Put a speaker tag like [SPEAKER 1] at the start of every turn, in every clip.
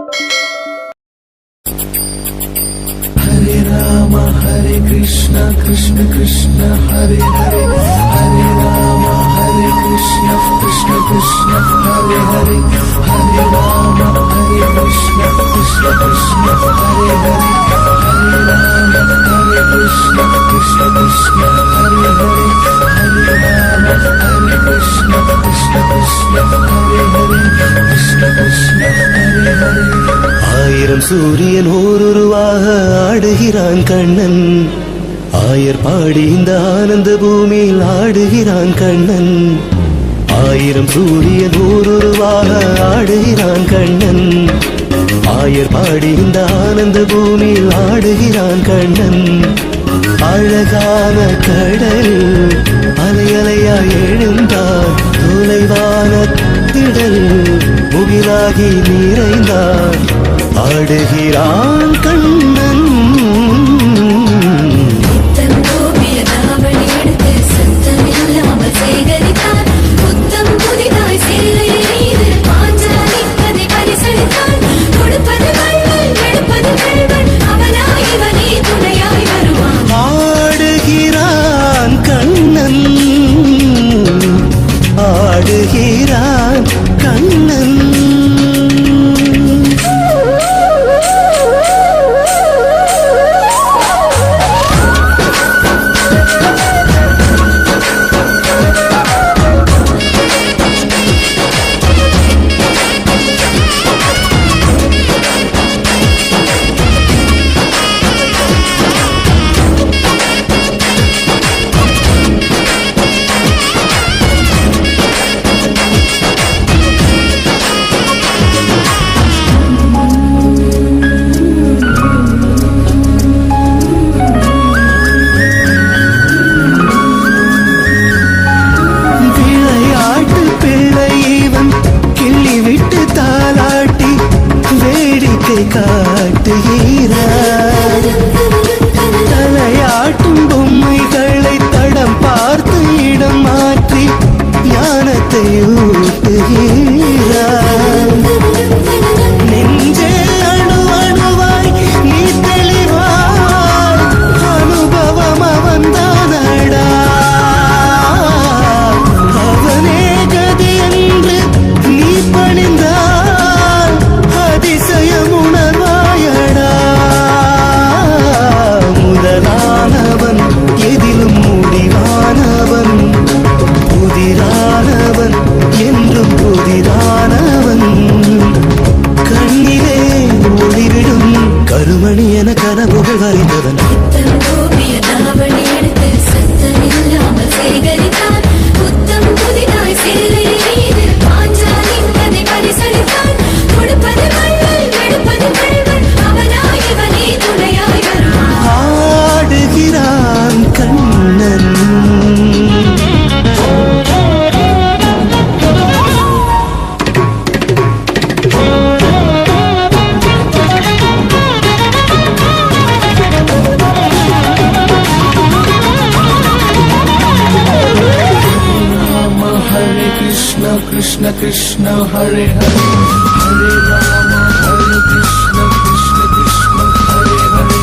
[SPEAKER 1] Hare Rama Hare Krishna Krishna Krishna Hare Hare Hare Rama Hare Krishna Krishna Krishna Hare Hare Hare Rama Hare Krishna Krishna Krishna Hare Hare Hare Rama Hare Krishna Krishna Krishna Hare Hare Hare Rama Hare Krishna Krishna Krishna Hare Hare Krishna Krishna Hare Hare. ஆயிரம் சூரியன் ஓருருவாக ஆடுகிறான் கண்ணன். ஆயர் பாடி இந்த ஆனந்த பூமியில் ஆடுகிறான் கண்ணன். ஆயிரம் சூரியன் ஓருருவாக ஆடுகிறான் கண்ணன். ஆயர் பாடி இந்த ஆனந்த பூமியில் ஆடுகிறான் கண்ணன். அழகான கடல் அலை அலையாய் எழுந்தார். தொலைவான திடல் முகிலாகி நிறைந்தார். ஆடுகிறான் கண்ணன். ஆடுகிறான் கண்ணன். ஆடுகிறான் கண்ணன். காட்டுகிறார். தலையாட்டும் பொம்மைகளை தடம் பார்த்து இடம் மாற்றி ஞானத்தை ஊட்டுகிறார். நெஞ்சே அணு அணுவாய் நீ தெளிவாய் அனுபவம் அவன்தானடா. அவனே கதி என்று நீ பணிந்தால் அதிசயம் உணர்வாயடா. முதலானவன் எதிலும் முடிவானவன். புதிரானவன் என்றும் புதிரானவன். கண்ணிலே ஒளிவிடும் கருமணி என கனவுகள் வரைந்தவன். ஆடுகிறான் Kannan. Krishna Krishna Hare Hare Hare Rama Hare Krishna Krishna Krishna Hare Hare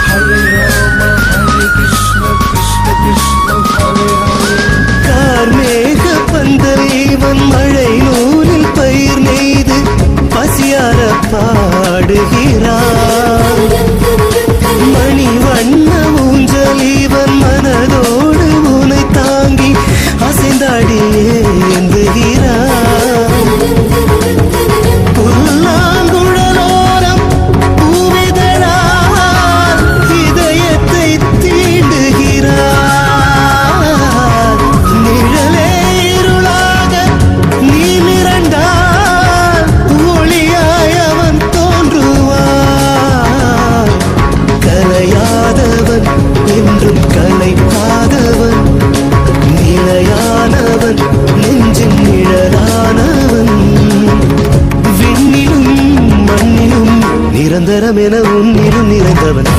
[SPEAKER 1] Hare Rama Hare Krishna Krishna Krishna Hare Hare. கார்மேக பந்தலிவன் மழை நூலில் பயிர் நெய்து பசியார பாடுகிறான். மணி வண்ண ஊஞ்சலிவன் மனதோடு உனை தாங்கி அசைந்தாடியே ஏந்துகிறான். புல்லாங்குழலோரம் பூவிதழால் இதயத்தை தீண்டுகிறான். நிழலே இருளாக நீ மிரண்டால் ஒளியாய் அவன் தோன்றுவான். கலையாதவன் என்றும் கலைக்காதவன். நிலையானவன் நெஞ்சின் நிழலானவன். விண்ணிலும் மண்ணிலும் நிரந்தரம் என உன்னிலும் நிறைந்தவன்.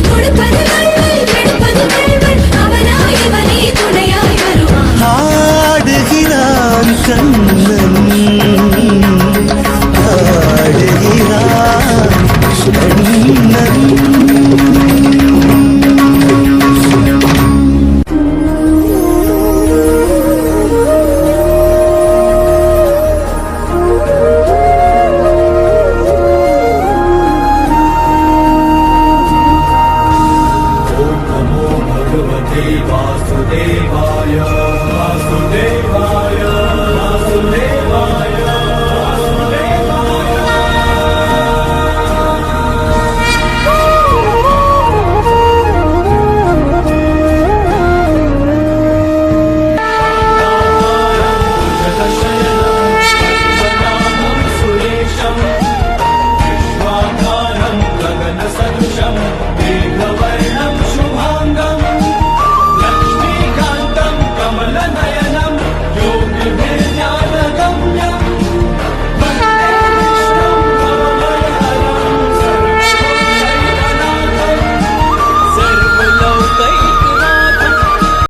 [SPEAKER 2] கொடுப்பது
[SPEAKER 1] கண்ணன்